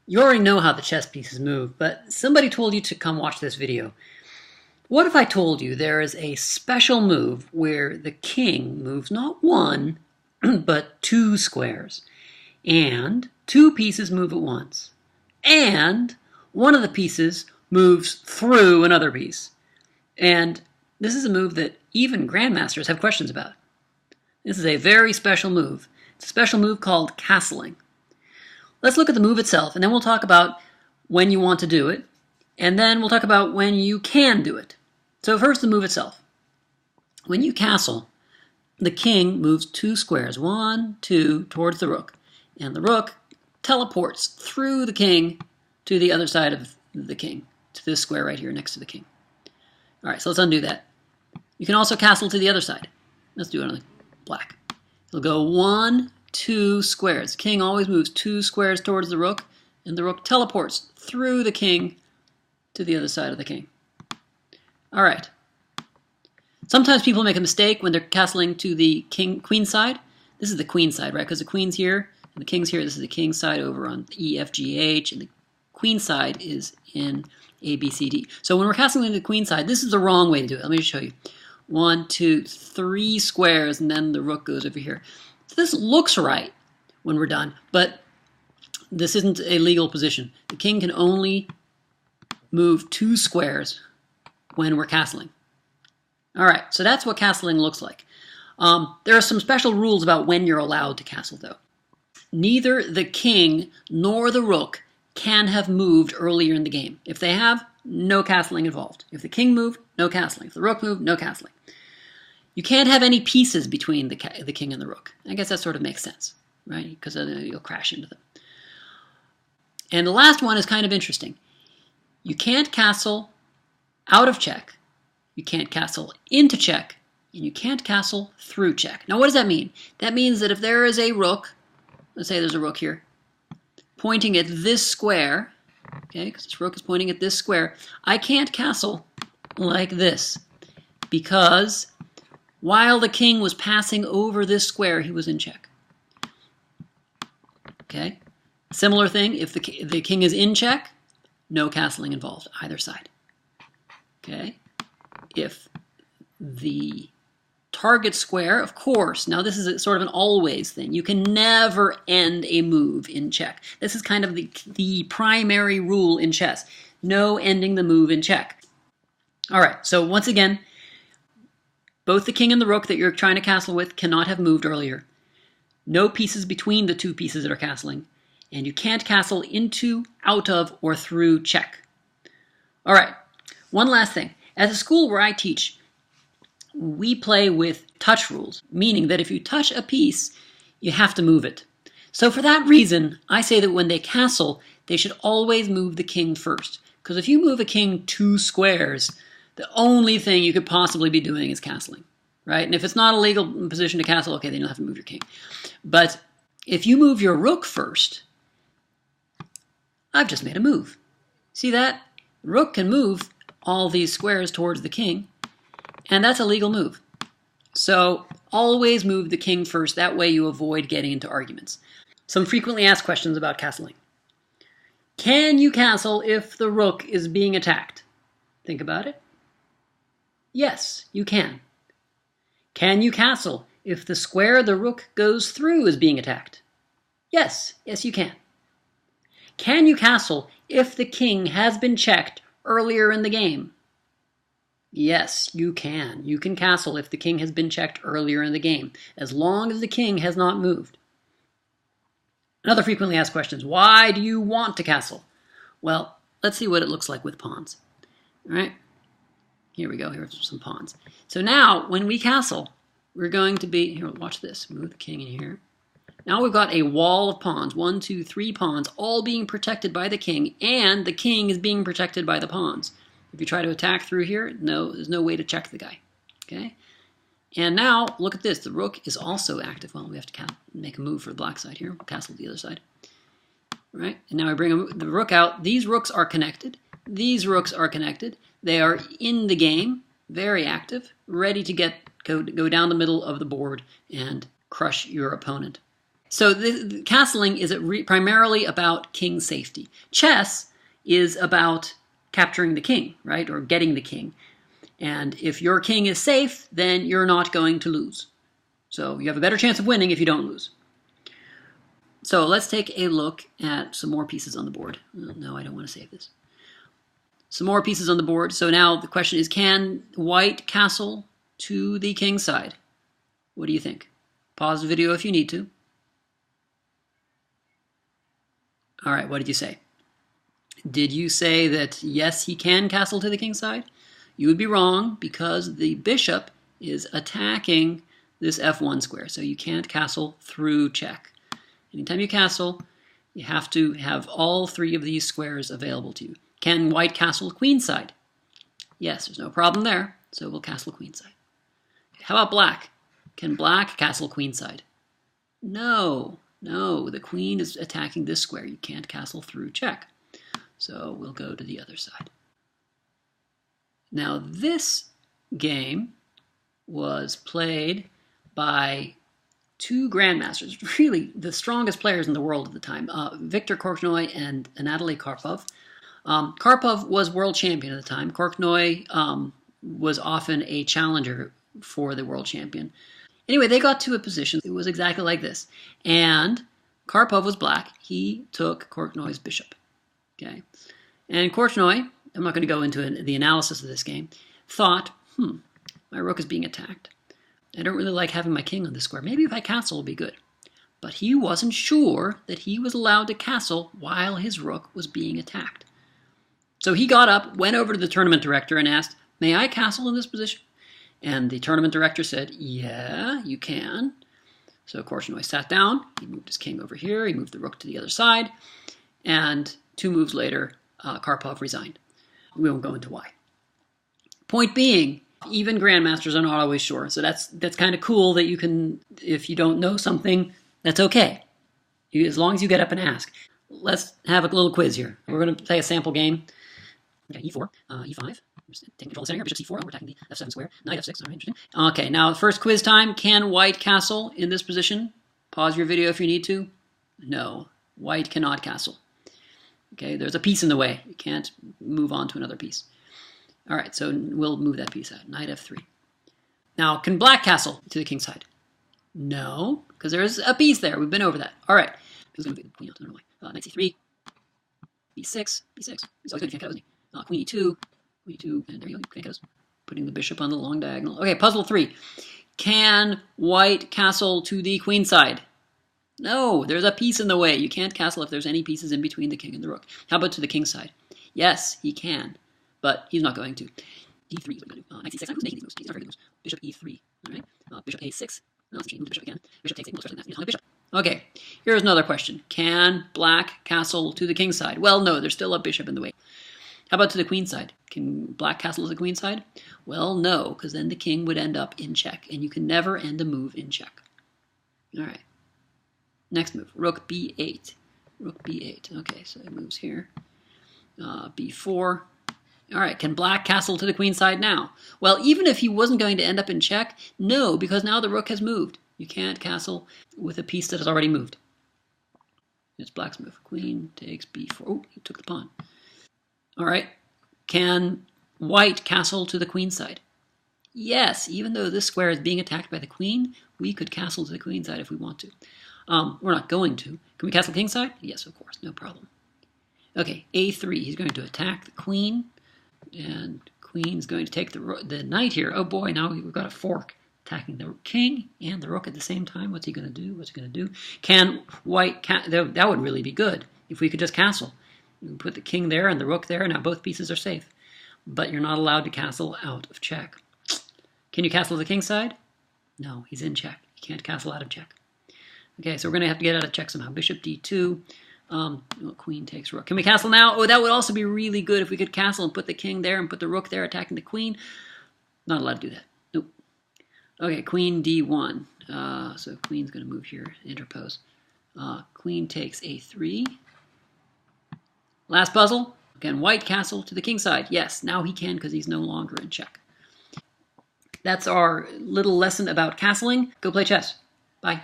You already know how the chess pieces move, but somebody told you to come watch this video. What if I told you there is a special move where the king moves not one, but two squares, and two pieces move at once, and one of the pieces moves through another piece. And this is a move that even grandmasters have questions about. This is a very special move. It's a special move called castling. Let's look at the move itself, and then we'll talk about when you want to do it, and then we'll talk about when you can do it. So first, the move itself. When you castle, the king moves two squares, 1, 2, towards the rook, and the rook teleports through the king to the other side of the king, to this square right here next to the king. All right, so let's undo that. You can also castle to the other side. Let's do it on the black. It'll go 1, 2 squares. King always moves 2 squares towards the rook, and the rook teleports through the king to the other side of the king. All right. Sometimes people make a mistake when they're castling to the queen side. This is the queen side, right? Because the queen's here and the king's here. This is the king side over on E, F, G, H, and the queen side is in A, B, C, D. So when we're castling to the queen side, this is the wrong way to do it. Let me just show you. 1, 2, 3 squares, and then the rook goes over here. So this looks right when we're done, but this isn't a legal position. The king can only move 2 squares when we're castling. All right, so that's what castling looks like. There are some special rules about when you're allowed to castle, though. Neither the king nor the rook can have moved earlier in the game. If they have, no castling involved. If the king moved, no castling. If the rook moved, no castling. You can't have any pieces between the king and the rook. I guess that sort of makes sense, right? Because you'll crash into them. And the last one is kind of interesting. You can't castle out of check, you can't castle into check, and you can't castle through check. Now what does that mean? That means that if there is a rook, let's say there's a rook here, pointing at this square, okay, because this rook is pointing at this square, I can't castle like this, because while the king was passing over this square, he was in check. Okay? Similar thing, if the king is in check, no castling involved, either side. Okay? If the target square, of course, now this is sort of an always thing. You can never end a move in check. This is kind of the primary rule in chess. No ending the move in check. All right, so once again, both the king and the rook that you're trying to castle with cannot have moved earlier. No pieces between the two pieces that are castling. And you can't castle into, out of, or through check. All right, one last thing. At the school where I teach, we play with touch rules, meaning that if you touch a piece, you have to move it. So for that reason, I say that when they castle, they should always move the king first. Because if you move a king 2 squares, the only thing you could possibly be doing is castling, right? And if it's not a legal position to castle, okay, then you'll have to move your king. But if you move your rook first, I've just made a move. See that? Rook can move all these squares towards the king, and that's a legal move. So always move the king first. That way you avoid getting into arguments. Some frequently asked questions about castling. Can you castle if the rook is being attacked? Think about it. Yes, you can. Can you castle if the square the rook goes through is being attacked? Yes, you can. Can you castle if the king has been checked earlier in the game? Yes, you can. You can castle if the king has been checked earlier in the game, as long as the king has not moved. Another frequently asked question is, why do you want to castle? Well, let's see what it looks like with pawns. All right, here we go. Here's some pawns. So now, when we castle, we're going to be, here, watch this. Move the king in here. Now we've got a wall of pawns, 1, 2, 3 pawns, all being protected by the king, and the king is being protected by the pawns. If you try to attack through here, no, there's no way to check the guy. Okay? And now, look at this. The rook is also active. Well, we have to make a move for the black side here. We'll castle the other side. All right? And now I bring the rook out. These rooks are connected. These rooks are connected. They are in the game, very active, ready to go down the middle of the board and crush your opponent. So the castling is primarily about king safety. Chess is about capturing the king, right, or getting the king. And if your king is safe, then you're not going to lose. So you have a better chance of winning if you don't lose. So let's take a look at some more pieces on the board. No, I don't want to save this. Some more pieces on the board. So now the question is, can white castle to the king side? What do you think? Pause the video if you need to. All right, what did you say? Did you say that yes, he can castle to the king side? You would be wrong because the bishop is attacking this f1 square, so you can't castle through check. Anytime you castle, you have to have all three of these squares available to you. Can white castle queenside? Yes, there's no problem there, so we'll castle queenside. How about black? Can black castle queenside? No, the queen is attacking this square. You can't castle through check. So we'll go to the other side. Now this game was played by two grandmasters, really the strongest players in the world at the time, Viktor Korchnoi and Anatoly Karpov. Karpov was world champion at the time. Korchnoi was often a challenger for the world champion. Anyway, they got to a position. It was exactly like this. And Karpov was black. He took Korchnoi's bishop. Okay, and Korchnoi, I'm not going to go into the analysis of this game, thought, my rook is being attacked. I don't really like having my king on this square. Maybe if I castle will be good. But he wasn't sure that he was allowed to castle while his rook was being attacked. So he got up, went over to the tournament director and asked, may I castle in this position? And the tournament director said, yeah, you can. So Korchnoi sat down, he moved his king over here, he moved the rook to the other side, and 2 moves later, Karpov resigned. We won't go into why. Point being, even grandmasters are not always sure. So that's kind of cool that you can, if you don't know something, that's okay. As long as you get up and ask. Let's have a little quiz here. We're going to play a sample game. Okay, e4, e5. Just taking control of the center here. Bishop c4. Oh, we're attacking the f7 square. Knight f6. All right, interesting. Okay, now first quiz time. Can white castle in this position? Pause your video if you need to. No, white cannot castle. Okay, there's a piece in the way. You can't move on to another piece. All right, so we'll move that piece out. Knight f3. Now, can black castle to the king side? No, because there's a piece there. We've been over that. All right. Who's going to be the queen? I don't know why. Knight c3. b6. b6. He's always going to can't cut, isn't he? Queen e2. Queen e2. And there you go. You can't cut. Putting the bishop on the long diagonal. Okay, puzzle 3. Can white castle to the queen side? No, there's a piece in the way. You can't castle if there's any pieces in between the king and the rook. How about to the king side? Yes, he can, but he's not going to. d3 is what I'm going to do. Knight c6. Who's making these moves? These are very good moves. Bishop e3. All right. Bishop a6. No, let's change the bishop again. Bishop takes 8 moves. Especially bishop. Okay, here's another question. Can black castle to the king side? Well, no, there's still a bishop in the way. How about to the queen side? Can black castle to the queen side? Well, no, because then the king would end up in check, and you can never end a move in check. All right. Next move, rook b8. Rook b8. Okay, so it moves here. b4. All right, can black castle to the queen side now? Well, even if he wasn't going to end up in check, no, because now the rook has moved. You can't castle with a piece that has already moved. It's black's move. Queen takes b4. Oh, he took the pawn. All right, can white castle to the queen side? Yes, even though this square is being attacked by the queen, we could castle to the queen side if we want to. We're not going to. Can we castle king side? Yes, of course, no problem. Okay, a3. He's going to attack the queen, and queen's going to take the knight here. Oh boy, now we've got a fork attacking the king and the rook at the same time. What's he going to do? What's he going to do? Can white that would really be good if we could just castle. You can put the king there and the rook there, and now both pieces are safe. But you're not allowed to castle out of check. Can you castle the king side? No, he's in check. You can't castle out of check. Okay, so we're going to have to get out of check somehow. Bishop d2. Queen takes rook. Can we castle now? Oh, that would also be really good if we could castle and put the king there and put the rook there attacking the queen. Not allowed to do that. Nope. Okay, queen d1. So queen's going to move here, interpose. Queen takes a3. Last puzzle. Can white castle to the king side? Yes, now he can because he's no longer in check. That's our little lesson about castling. Go play chess. Bye.